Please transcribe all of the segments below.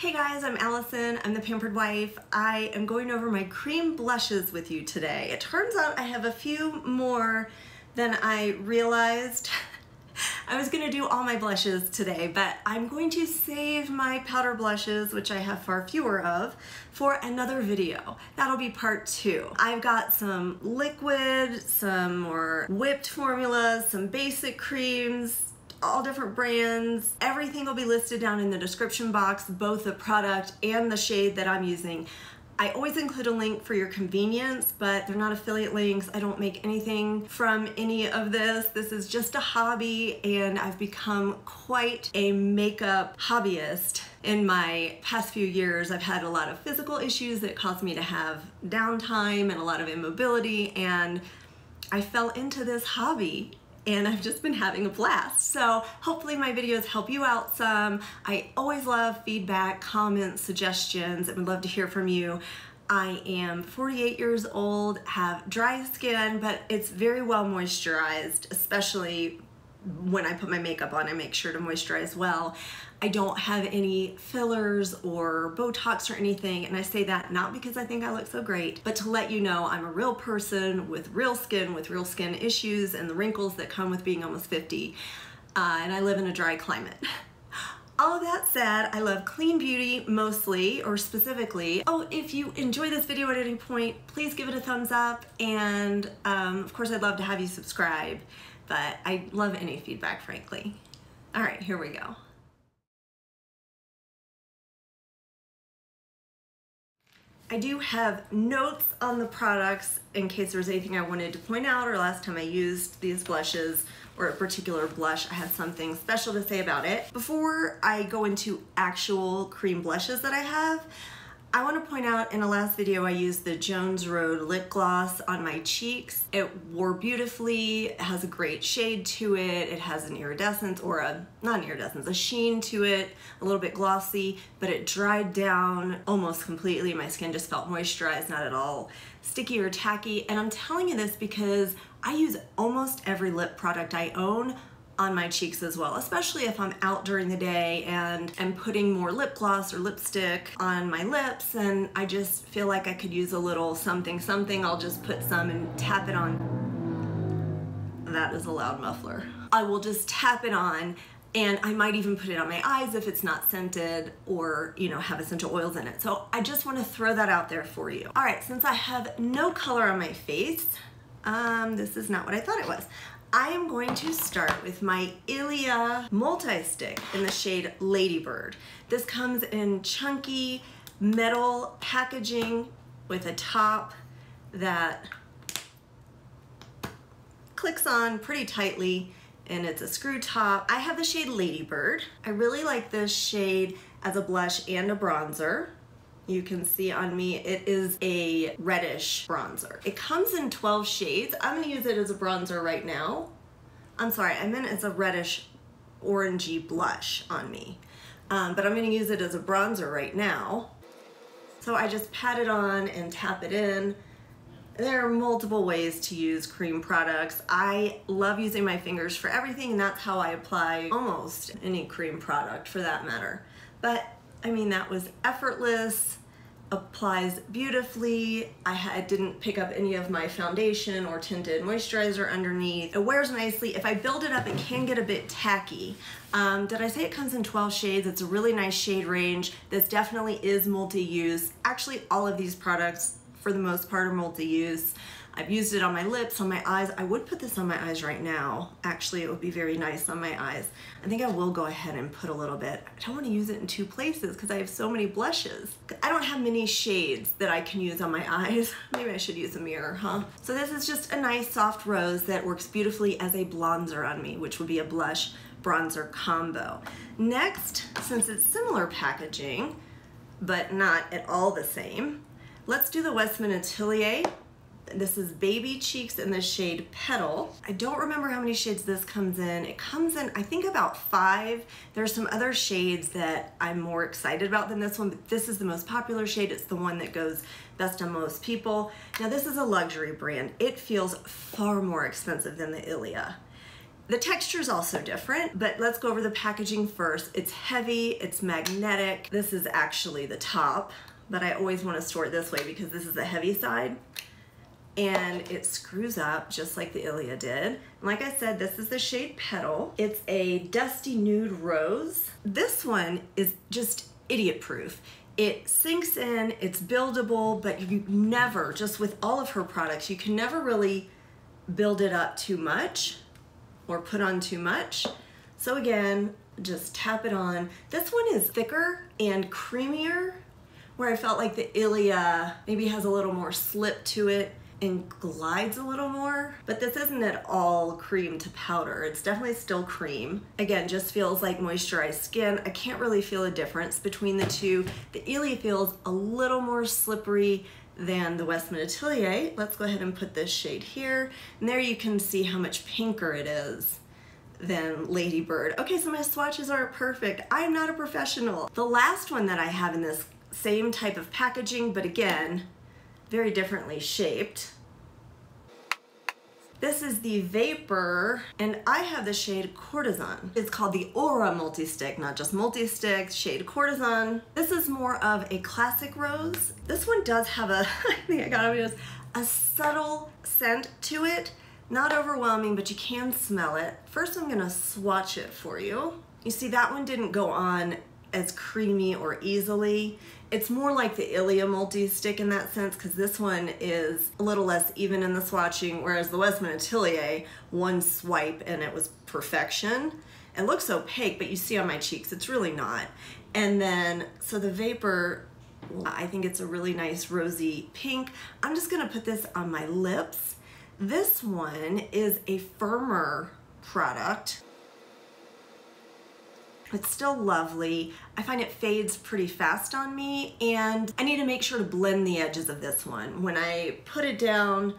Hey guys, I'm Allison. I'm the Pampered Wife. I am going over my cream blushes with you today. It turns out I have a few more than I realized. I was gonna do all my blushes today, but I'm going to save my powder blushes, which I have far fewer of, for another video. That'll be part 2. I've got some liquid, some more whipped formulas, some basic creams, all different brands. Everything will be listed down in the description box, both the product and the shade that I'm using. I always include a link for your convenience, but they're not affiliate links. I don't make anything from any of this. This is just a hobby, and I've become quite a makeup hobbyist. In my past few years, I've had a lot of physical issues that caused me to have downtime and a lot of immobility, and I fell into this hobby and I've just been having a blast. So hopefully my videos help you out some. I always love feedback, comments, suggestions. I would love to hear from you. I am 48 years old, have dry skin, but it's very well moisturized, especially when I put my makeup on. I make sure to moisturize well. I don't have any fillers or Botox or anything, and I say that not because I think I look so great, but to let you know I'm a real person with real skin issues and the wrinkles that come with being almost 50, and I live in a dry climate. All of that said, I love clean beauty mostly, or specifically. Oh, if you enjoy this video at any point, please give it a thumbs up, and of course I'd love to have you subscribe, but I love any feedback, frankly. All right, here we go. I do have notes on the products in case there's anything I wanted to point out, or last time I used these blushes or a particular blush, I had something special to say about it. Before I go into actual cream blushes that I have, I want to point out in a last video I used the Jones Road lip gloss on my cheeks. It wore beautifully, it has a great shade to it, it has an iridescence, or not an iridescence, a sheen to it, a little bit glossy, but it dried down almost completely. My skin just felt moisturized, not at all sticky or tacky. And I'm telling you this because I use almost every lip product I own on my cheeks as well, especially if I'm out during the day and am putting more lip gloss or lipstick on my lips, and I just feel like I could use a little something. I'll just put some and tap it on. That is a loud muffler. I will just tap it on, and I might even put it on my eyes if it's not scented or, you know, have essential oils in it. So I just want to throw that out there for you. All right, since I have no color on my face, this is not what I thought it was. I am going to start with my ILIA multi-stick in the shade Ladybird. This comes in chunky metal packaging with a top that clicks on pretty tightly, and it's a screw top. I have the shade Ladybird. I really like this shade as a blush and a bronzer. You can see on me, it is a reddish bronzer. It comes in 12 shades. I'm gonna use it as a bronzer right now. I'm sorry, I meant it's a reddish orangey blush on me. But I'm gonna use it as a bronzer right now. So I just pat it on and tap it in. There are multiple ways to use cream products. I love using my fingers for everything, and that's how I apply almost any cream product for that matter. But I mean, that was effortless, applies beautifully. I didn't pick up any of my foundation or tinted moisturizer underneath. It wears nicely. If I build it up, it can get a bit tacky. Did I say it comes in 12 shades? It's a really nice shade range. This definitely is multi-use. Actually, all of these products, for the most part, are multi-use. I've used it on my lips, on my eyes. I would put this on my eyes right now. Actually, it would be very nice on my eyes. I think I will go ahead and put a little bit. I don't want to use it in 2 places because I have so many blushes. I don't have many shades that I can use on my eyes. Maybe I should use a mirror, huh? So this is just a nice soft rose that works beautifully as a bronzer on me, which would be a blush bronzer combo. Next, since it's similar packaging, but not at all the same, let's do the Westman Atelier. This is Baby Cheeks in the shade Petal. I don't remember how many shades this comes in. It comes in, I think, about 5. There's some other shades that I'm more excited about than this one, but this is the most popular shade. It's the one that goes best on most people. Now, this is a luxury brand. It feels far more expensive than the ILIA. The texture is also different, but let's go over the packaging first. It's heavy, it's magnetic. This is actually the top, but I always want to store it this way because this is the heavy side. And it screws up just like the ILIA did. And like I said, this is the shade Petal. It's a dusty nude rose. This one is just idiot proof. It sinks in, it's buildable, but you never, just with all of her products, you can never really build it up too much or put on too much. So again, just tap it on. This one is thicker and creamier, where I felt like the ILIA maybe has a little more slip to it and glides a little more, but this isn't at all cream to powder. It's definitely still cream. Again, just feels like moisturized skin. I can't really feel a difference between the two. The ILIA feels a little more slippery than the Westman Atelier. Let's go ahead and put this shade here. And there you can see how much pinker it is than Lady Bird. Okay, so my swatches aren't perfect. I'm not a professional. The last one that I have in this same type of packaging, but again, very differently shaped. This is the Vapor, and I have the shade Courtesan. It's called the Aura Multi-Stick, not just multi-stick, shade Courtesan. This is more of a classic rose. This one does have a, I think I got it, a subtle scent to it. Not overwhelming, but you can smell it. First, I'm gonna swatch it for you. You see, that one didn't go on as creamy or easily. It's more like the ILIA multi-stick in that sense, because this one is a little less even in the swatching, whereas the Westman Atelier, one swipe and it was perfection. It looks opaque, but you see on my cheeks, it's really not. And then, so the Vapor, I think it's a really nice rosy pink. I'm just gonna put this on my lips. This one is a firmer product. It's still lovely. I find it fades pretty fast on me, and I need to make sure to blend the edges of this one. When I put it down,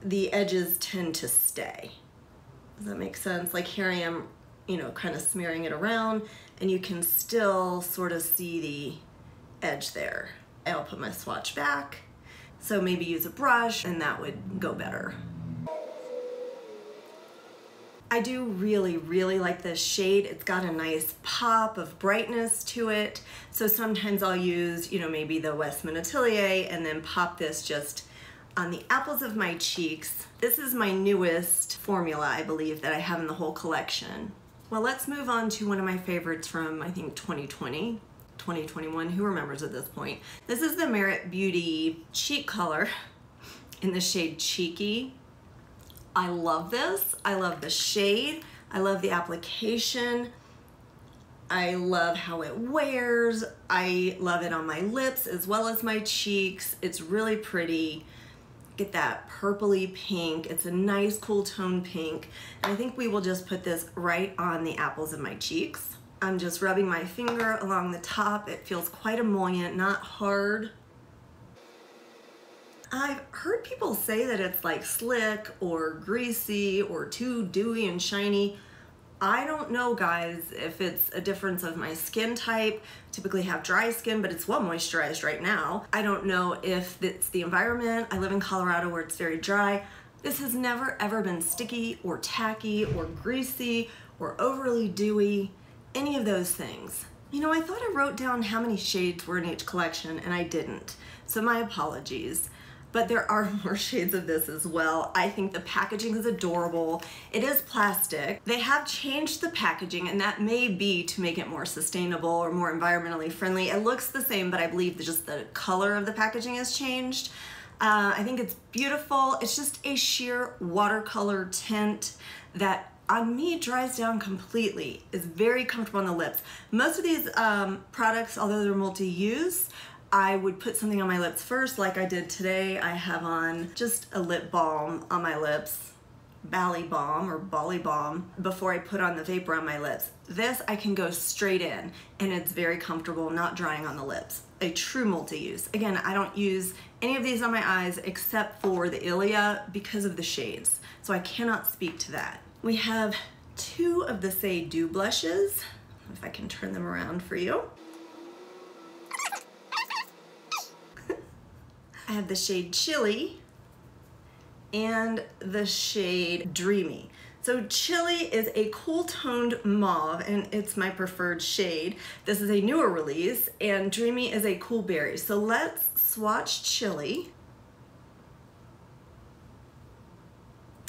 the edges tend to stay. Does that make sense? Like here I am, you know, kind of smearing it around, and you can still sort of see the edge there. I'll put my swatch back. So maybe use a brush, and that would go better. I do really, really like this shade. It's got a nice pop of brightness to it. So sometimes I'll use, you know, maybe the Westman Atelier and then pop this just on the apples of my cheeks. This is my newest formula, I believe, that I have in the whole collection. Well, let's move on to one of my favorites from, I think, 2020, 2021, who remembers at this point. This is the Merit Beauty Cheek Color in the shade Cheeky. I love this. I love the shade. I love the application. I love how it wears. I love it on my lips as well as my cheeks. It's really pretty. Get that purpley pink. It's a nice cool tone pink. And I think we will just put this right on the apples of my cheeks. I'm just rubbing my finger along the top. It feels quite emollient, not hard. I've heard people say that it's like slick or greasy or too dewy and shiny. I don't know, guys, if it's a difference of my skin type. I typically have dry skin, but it's well moisturized right now. I don't know if it's the environment. I live in Colorado where it's very dry. This has never ever been sticky or tacky or greasy or overly dewy, any of those things. You know, I thought I wrote down how many shades were in each collection and I didn't, so my apologies. But there are more shades of this as well. I think the packaging is adorable. It is plastic. They have changed the packaging, and that may be to make it more sustainable or more environmentally friendly. It looks the same, but I believe that just the color of the packaging has changed. I think it's beautiful. It's just a sheer watercolor tint that on me dries down completely. It's very comfortable on the lips. Most of these products, although they're multi-use, I would put something on my lips first, like I did today. I have on just a lip balm on my lips, Bali Balm or Bali Balm, before I put on the Vapor on my lips. This I can go straight in, and it's very comfortable, not drying on the lips. A true multi-use. Again, I don't use any of these on my eyes except for the ILIA because of the shades, so I cannot speak to that. We have two of the Saie Dew blushes, if I can turn them around for you. I have the shade Chili and the shade Dreamy. So Chili is a cool toned mauve and it's my preferred shade. This is a newer release and Dreamy is a cool berry. So let's swatch Chili.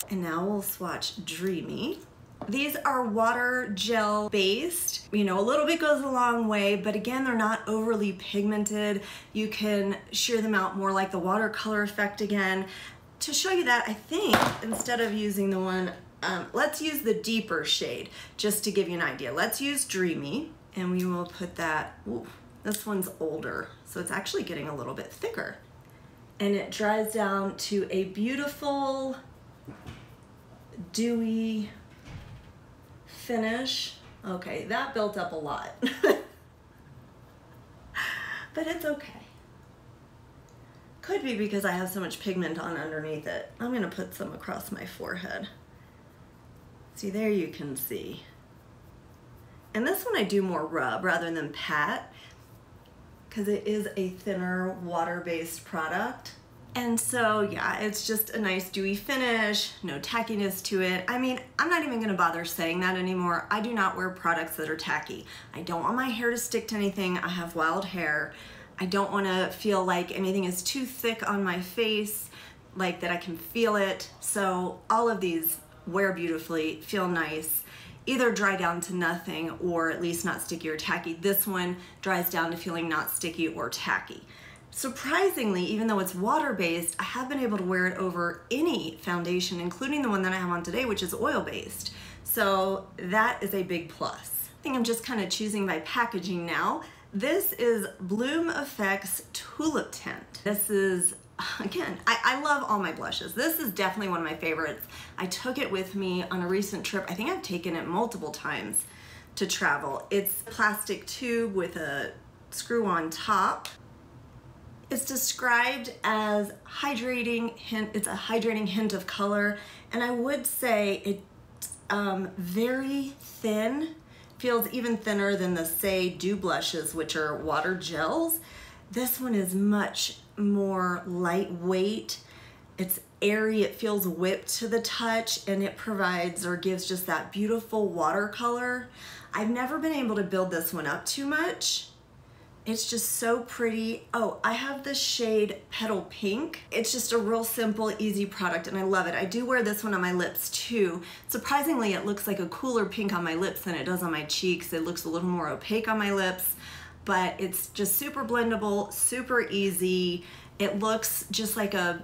And now we'll swatch Dreamy. These are water gel based. You know, a little bit goes a long way, but again, they're not overly pigmented. You can shear them out more like the watercolor effect again. To show you that, I think instead of using the one, let's use the deeper shade just to give you an idea. Let's use Dreamy and we will put that, ooh, this one's older, so it's actually getting a little bit thicker. And it dries down to a beautiful, dewy finish. Okay, that built up a lot, but it's okay. Could be because I have so much pigment on underneath it. I'm gonna put some across my forehead. See, there you can see. And this one I do more rub rather than pat because it is a thinner water-based product. And so yeah, it's just a nice dewy finish, no tackiness to it. I mean, I'm not even gonna bother saying that anymore. I do not wear products that are tacky. I don't want my hair to stick to anything. I have wild hair. I don't wanna feel like anything is too thick on my face, like that I can feel it. So all of these wear beautifully, feel nice, either dry down to nothing or at least not sticky or tacky. This one dries down to feeling not sticky or tacky. Surprisingly, even though it's water-based, I have been able to wear it over any foundation, including the one that I have on today, which is oil-based. So that is a big plus. I think I'm just kind of choosing by packaging now. This is Bloom Effects Tulip Tint. This is, again, I love all my blushes. This is definitely one of my favorites. I took it with me on a recent trip. I think I've taken it multiple times to travel. It's a plastic tube with a screw-on top. It's described as hydrating hint. It's a hydrating hint of color, and I would say it's very thin. Feels even thinner than the Saie Dew blushes, which are water gels. This one is much more lightweight. It's airy. It feels whipped to the touch, and it provides or gives just that beautiful watercolor. I've never been able to build this one up too much. It's just so pretty. Oh, I have the shade Petal Pink. It's just a real simple, easy product and I love it. I do wear this one on my lips too. Surprisingly, it looks like a cooler pink on my lips than it does on my cheeks. It looks a little more opaque on my lips, but it's just super blendable, super easy. It looks just like a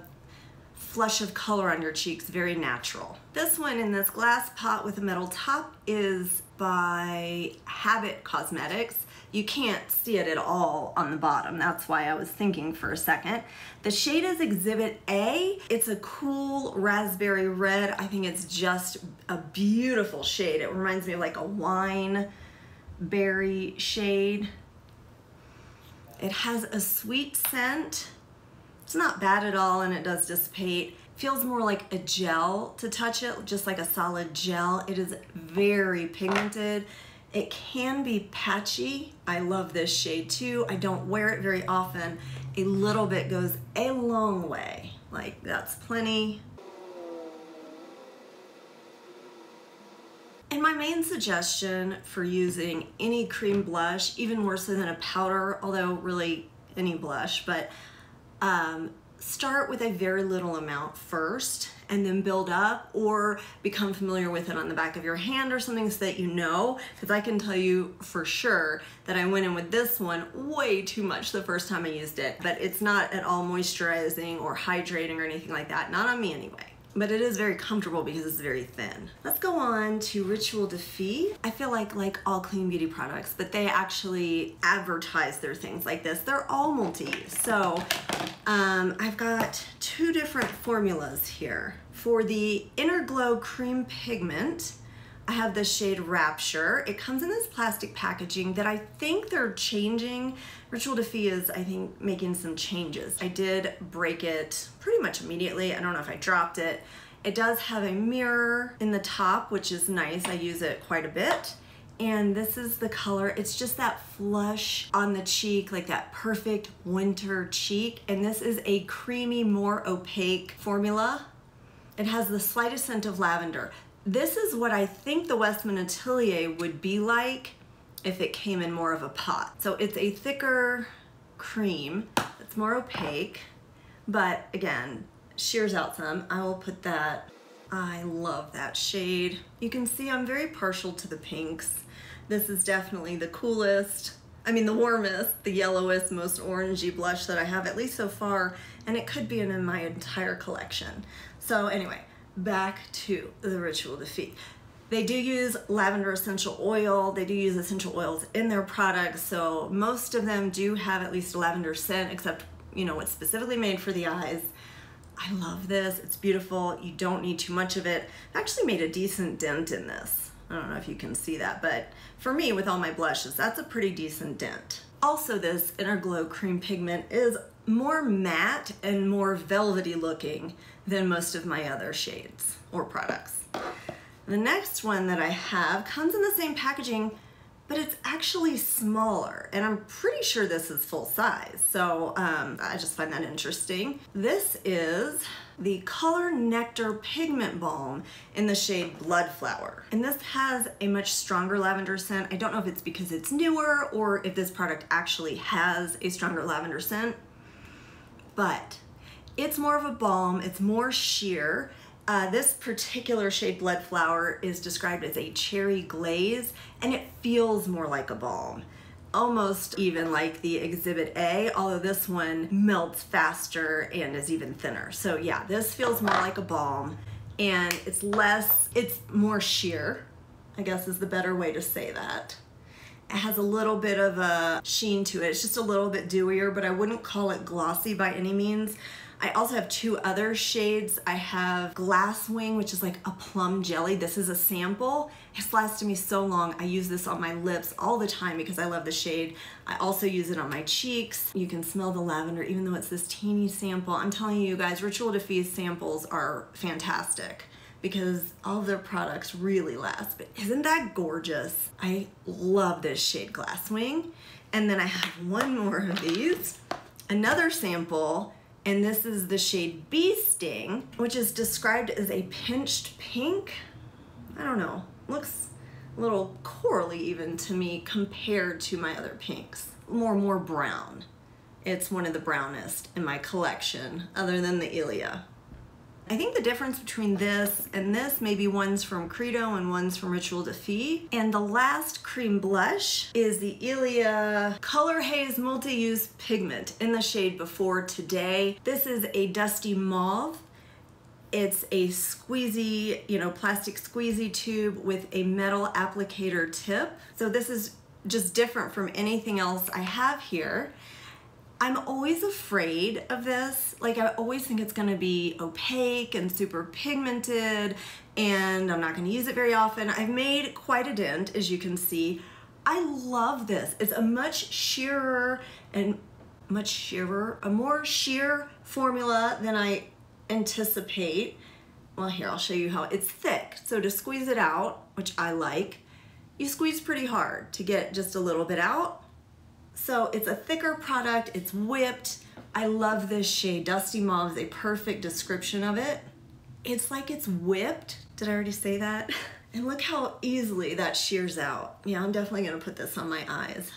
flush of color on your cheeks, very natural. This one in this glass pot with a metal top is by Habit Cosmetics. You can't see it at all on the bottom. That's why I was thinking for a second. The shade is Exhibit A. It's a cool raspberry red. I think it's just a beautiful shade. It reminds me of like a wine berry shade. It has a sweet scent. It's not bad at all and it does dissipate. Feels more like a gel to touch it, just like a solid gel. It is very pigmented. It can be patchy. I love this shade too. I don't wear it very often. A little bit goes a long way. Like, that's plenty. And my main suggestion for using any cream blush, even more so than a powder, although really any blush, but start with a very little amount first and then build up, or become familiar with it on the back of your hand or something so that you know, because I can tell you for sure that I went in with this one way too much the first time I used it, but it's not at all moisturizing or hydrating or anything like that, not on me anyway. But it is very comfortable because it's very thin. Let's go on to Ritual de Fille. I feel like all clean beauty products, but they actually advertise their things like this. They're all multi. So I've got two different formulas here. For the Inner Glow Cream Pigment, I have the shade Rapture. It comes in this plastic packaging that I think they're changing. Ritual de Fille is, I think, making some changes. I did break it pretty much immediately. I don't know if I dropped it. It does have a mirror in the top, which is nice. I use it quite a bit. And this is the color. It's just that flush on the cheek, like that perfect winter cheek. And this is a creamy, more opaque formula. It has the slightest scent of lavender. This is what I think the Westman Atelier would be like if it came in more of a pot. So it's a thicker cream. It's more opaque, but again, shears out some. I will put that. I love that shade. You can see I'm very partial to the pinks. This is definitely the coolest, I mean the warmest, the yellowest, most orangey blush that I have, at least so far, and it could be in my entire collection. So anyway, back to the Ritual de Fille. They do use lavender essential oil. They do use essential oils in their products, so most of them do have at least a lavender scent, except, you know, it's specifically made for the eyes. I love this. It's beautiful. You don't need too much of it. I actually made a decent dent in this. I don't know if you can see that, but for me, with all my blushes, that's a pretty decent dent. Also, this Inner Glow cream pigment is more matte and more velvety looking than most of my other shades or products. The next one that I have comes in the same packaging, but it's actually smaller, and I'm pretty sure this is full size, so I just find that interesting. This is the Color Nectar Pigment Balm in the shade Bloodflower, and this has a much stronger lavender scent. I don't know if it's because it's newer or if this product actually has a stronger lavender scent, but it's more of a balm, it's more sheer. This particular shade Bloodflower is described as a cherry glaze, and it feels more like a balm, almost even like the Exhibit A, although this one melts faster and is even thinner. So yeah, this feels more like a balm, and it's more sheer, I guess is the better way to say that. It has a little bit of a sheen to it. It's just a little bit dewier, but I wouldn't call it glossy by any means. I also have two other shades. I have Glasswing, which is like a plum jelly. This is a sample. It's lasted me so long. I use this on my lips all the time because I love the shade. I also use it on my cheeks. You can smell the lavender even though it's this teeny sample. I'm telling you guys, Ritual de Fille samples are fantastic because all of their products really last. But isn't that gorgeous? I love this shade Glasswing. And then I have one more of these, another sample, and this is the shade Bee Sting, which is described as a pinched pink. I don't know, looks a little corally even to me compared to my other pinks. More brown. It's one of the brownest in my collection, other than the ILIA. I think the difference between this and this, maybe one's from Credo and one's from Ritual de Fille. And the last cream blush is the ILIA Color Haze Multi-Use Pigment in the shade Before Today. This is a dusty mauve. It's a squeezy, plastic squeezy tube with a metal applicator tip. So this is just different from anything else I have here. I'm always afraid of this. Like, I always think it's gonna be opaque and super pigmented, and I'm not gonna use it very often. I've made quite a dent, as you can see. I love this. It's a much sheerer, a more sheer formula than I anticipate. Well, here, I'll show you how it's thick. So to squeeze it out, which I like, you squeeze pretty hard to get just a little bit out. So it's a thicker product, it's whipped. I love this shade. Dusty Mauve is a perfect description of it. It's like it's whipped. Did I already say that? And look how easily that shears out. Yeah, I'm definitely gonna put this on my eyes.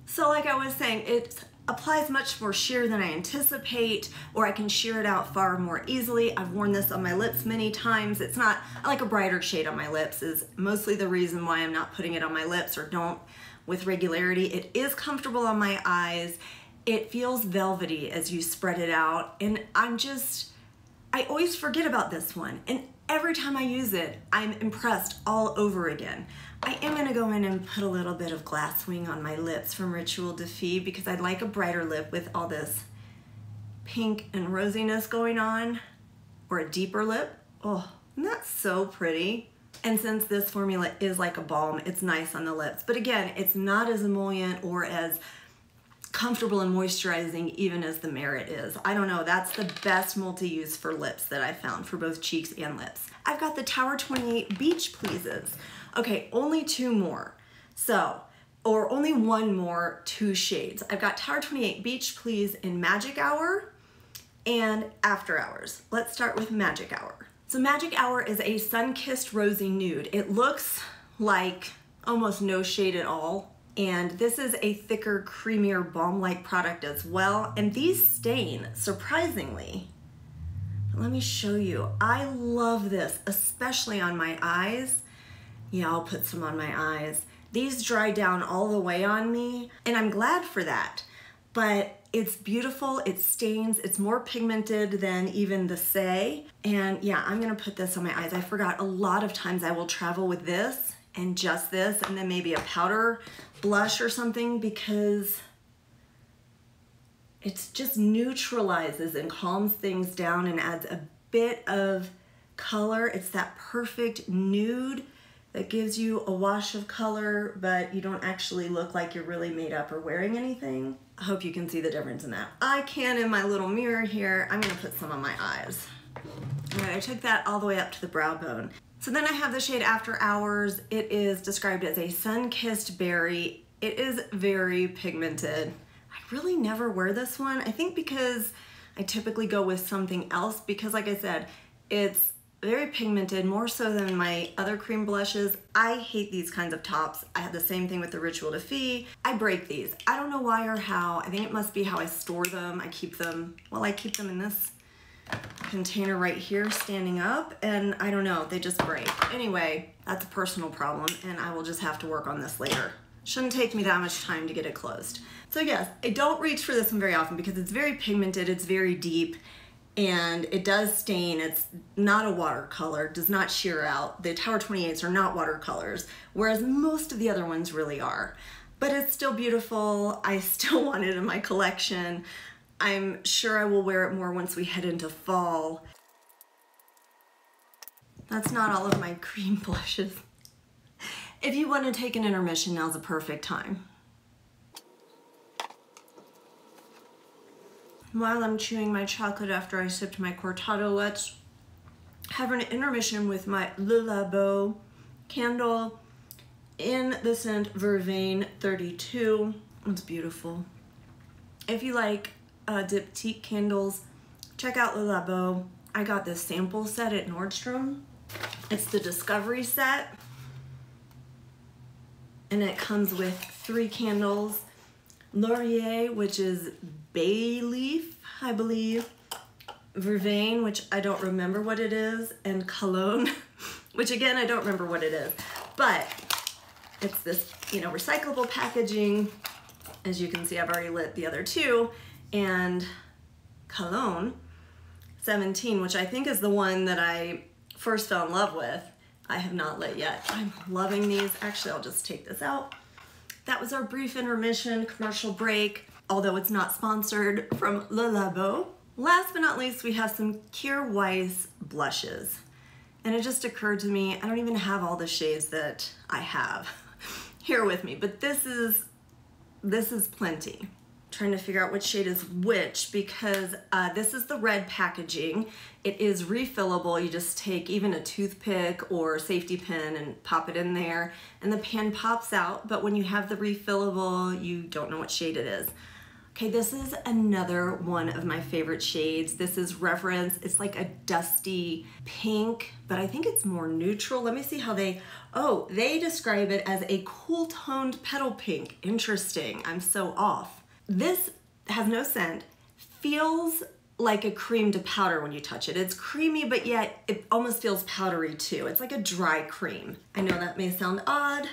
So like I was saying, it applies much more sheer than I anticipate, or I can shear it out far more easily. I've worn this on my lips many times. It's not, I like a brighter shade on my lips is mostly the reason why I'm not putting it on my lips or don't with regularity. It is comfortable on my eyes. It feels velvety as you spread it out, and I always forget about this one, and every time I use it, I'm impressed all over again. I am gonna go in and put a little bit of Glasswing on my lips from Ritual de Fille because I'd like a brighter lip with all this pink and rosiness going on, or a deeper lip. Oh, isn't that so pretty? And since this formula is like a balm, it's nice on the lips. But again, it's not as emollient or as comfortable and moisturizing even as the Merit is. I don't know, that's the best multi-use for lips that I found for both cheeks and lips. I've got the Tower 28 Beach Pleases. Okay, only two more. So or only one more, 2 shades. I've got Tower 28 Beach Please in Magic Hour and After Hours. Let's start with Magic Hour. So Magic Hour is a sun-kissed rosy nude. It looks like almost no shade at all. And this is a thicker, creamier, balm-like product as well. And these stain, surprisingly. Let me show you. I love this, especially on my eyes. Yeah, I'll put some on my eyes. These dry down all the way on me, and I'm glad for that. But it's beautiful, it stains, it's more pigmented than even the Saie. And yeah, I'm gonna put this on my eyes. I forgot, a lot of times I will travel with this and just this, and then maybe a powder blush or something, because it just neutralizes and calms things down and adds a bit of color. It's that perfect nude that gives you a wash of color, but you don't actually look like you're really made up or wearing anything. I hope you can see the difference in that. I can in my little mirror here. I'm gonna put some on my eyes. All right, I took that all the way up to the brow bone. So then I have the shade After Hours. It is described as a sun-kissed berry. It is very pigmented. I really never wear this one. I think because I typically go with something else, because like I said, it's very pigmented, more so than my other cream blushes. I hate these kinds of tops. I have the same thing with the Ritual de Fille. I break these. I don't know why or how. I think it must be how I store them. I keep them in this container right here standing up, and I don't know, they just break. Anyway, that's a personal problem, and I will just have to work on this later. Shouldn't take me that much time to get it closed. So yes, I don't reach for this one very often because it's very pigmented, it's very deep, and it does stain. It's not a watercolor, does not sheer out. The Tower 28s are not watercolors, whereas most of the other ones really are. But it's still beautiful. I still want it in my collection. I'm sure I will wear it more once we head into fall. That's not all of my cream blushes. If you want to take an intermission, now's the perfect time. While I'm chewing my chocolate after I sipped my cortado, let's have an intermission with my Le Labo candle in the scent Vervain 32. It's beautiful. If you like diptyque candles, check out Le Labo. I got this sample set at Nordstrom. It's the Discovery set, and it comes with 3 candles. Laurier, which is bay leaf, I believe. Vervain, which I don't remember what it is, and Cologne, which again, I don't remember what it is. But it's this, recyclable packaging. As you can see, I've already lit the other 2. And Cologne 17, which I think is the one that I first fell in love with. I have not lit yet. I'm loving these. Actually, I'll just take this out. That was our brief intermission commercial break, although it's not sponsored, from Le Labo. Last but not least, we have some Kjaer Weis blushes. And it just occurred to me, I don't even have all the shades that I have here with me, but this is plenty. Trying to figure out which shade is which, because this is the red packaging. It is refillable. You just take even a toothpick or safety pin and pop it in there, and the pan pops out. But when you have the refillable, you don't know what shade it is. Okay, this is another one of my favorite shades. This is Reverence. It's like a dusty pink, but I think it's more neutral. Let me see how they describe it as a cool toned petal pink. Interesting, I'm so off. This has no scent, feels like a cream to powder when you touch it. It's creamy, but yet it almost feels powdery too. It's like a dry cream. I know that may sound odd.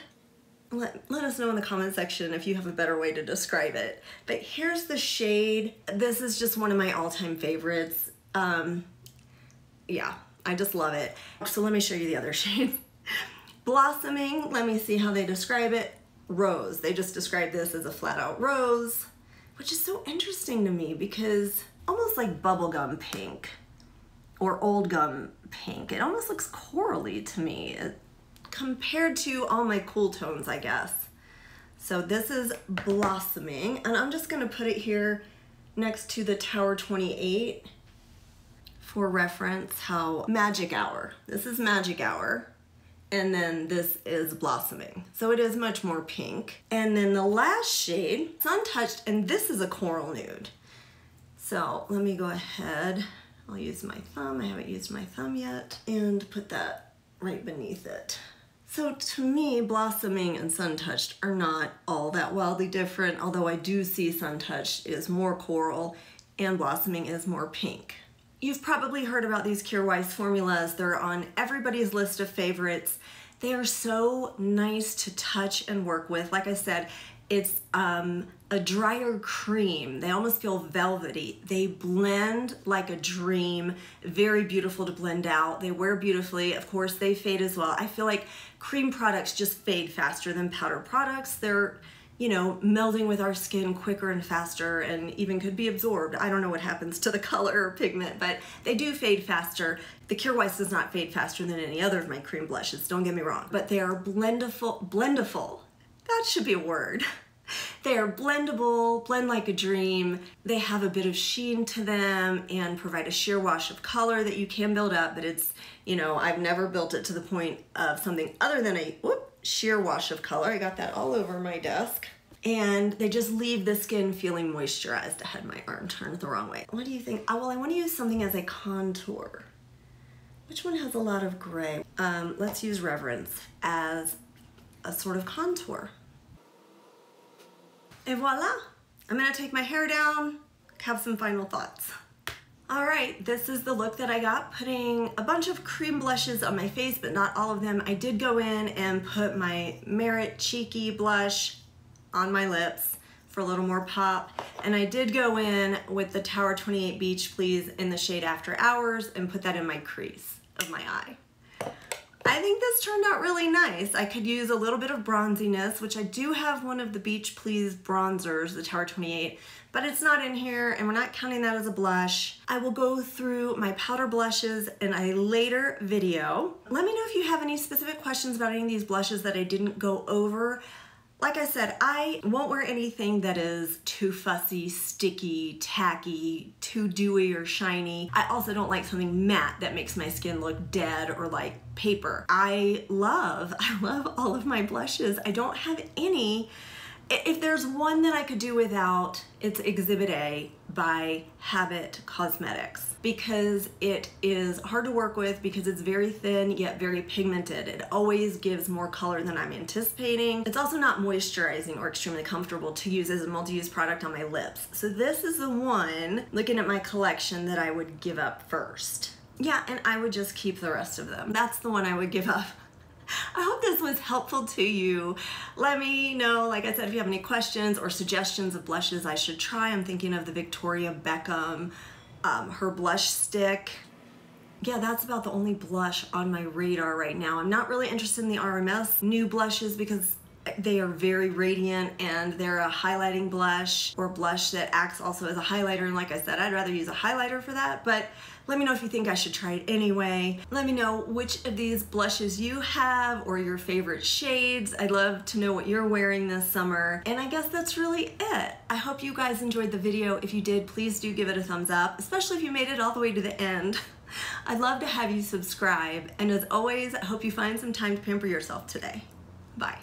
Let us know in the comment section if you have a better way to describe it. But here's the shade. This is just one of my all-time favorites. Yeah, I just love it. So let me show you the other shades. Blossoming, let me see how they describe it. Rose, they just describe this as a flat-out rose, which is so interesting to me because almost like bubblegum pink or old gum pink. It almost looks corally to me compared to all my cool tones, I guess. So this is Blossoming, and I'm just gonna put it here next to the Tower 28 for reference. How Magic Hour. This is Magic Hour, and then this is Blossoming. So it is much more pink. And then the last shade, Sun Touched, and this is a coral nude. So let me go ahead, I'll use my thumb, I haven't used my thumb yet, and put that right beneath it. So to me, Blossoming and Sun Touched are not all that wildly different, although I do see Sun Touched is more coral and Blossoming is more pink. You've probably heard about these Kjaer Weis formulas. They're on everybody's list of favorites. They are so nice to touch and work with. Like I said, it's a drier cream. They almost feel velvety. They blend like a dream. Very beautiful to blend out. They wear beautifully. Of course, they fade as well. I feel like cream products just fade faster than powder products. They're, you know, melding with our skin quicker and faster and even could be absorbed. I don't know what happens to the color or pigment, but they do fade faster. The Kjaer Weis does not fade faster than any other of my cream blushes, don't get me wrong, but they are blendable. That should be a word. They are blendable, blend like a dream. They have a bit of sheen to them and provide a sheer wash of color that you can build up, but it's, you know, I've never built it to the point of something other than a sheer wash of color. I got that all over my desk. And they just leave the skin feeling moisturized. I had my arm turned the wrong way. What do you think? Oh, well, I want to use something as a contour. Which one has a lot of gray? Let's use Reverence as a sort of contour. Et voila! I'm gonna take my hair down, have some final thoughts. All right, this is the look that I got, putting a bunch of cream blushes on my face, but not all of them. I did go in and put my Merit Cheeky blush on my lips for a little more pop. And I did go in with the Tower 28 Beach Please in the shade After Hours and put that in my crease of my eye. I think this turned out really nice. I could use a little bit of bronziness, which I do have one of the Beach Please bronzers, the Tower 28, but it's not in here and we're not counting that as a blush. I will go through my powder blushes in a later video. Let me know if you have any specific questions about any of these blushes that I didn't go over. Like I said, I won't wear anything that is too fussy, sticky, tacky, too dewy or shiny. I also don't like something matte that makes my skin look dead or like paper. I love all of my blushes. I don't have any. If there's one that I could do without, it's Exhibit A by Habit Cosmetics, because it is hard to work with because it's very thin yet very pigmented. It always gives more color than I'm anticipating. It's also not moisturizing or extremely comfortable to use as a multi-use product on my lips. So this is the one, looking at my collection, that I would give up first. Yeah, and I would just keep the rest of them. That's the one I would give up. I hope this was helpful to you. Let me know, like I said, if you have any questions or suggestions of blushes I should try. I'm thinking of the Victoria Beckham, her blush stick. Yeah, that's about the only blush on my radar right now. I'm not really interested in the RMS new blushes because they are very radiant and they're a highlighting blush, or a blush that acts also as a highlighter. And like I said, I'd rather use a highlighter for that, but let me know if you think I should try it anyway. Let me know which of these blushes you have or your favorite shades. I'd love to know what you're wearing this summer. And I guess that's really it. I hope you guys enjoyed the video. If you did, please do give it a thumbs up, especially if you made it all the way to the end. I'd love to have you subscribe. And as always, I hope you find some time to pamper yourself today. Bye.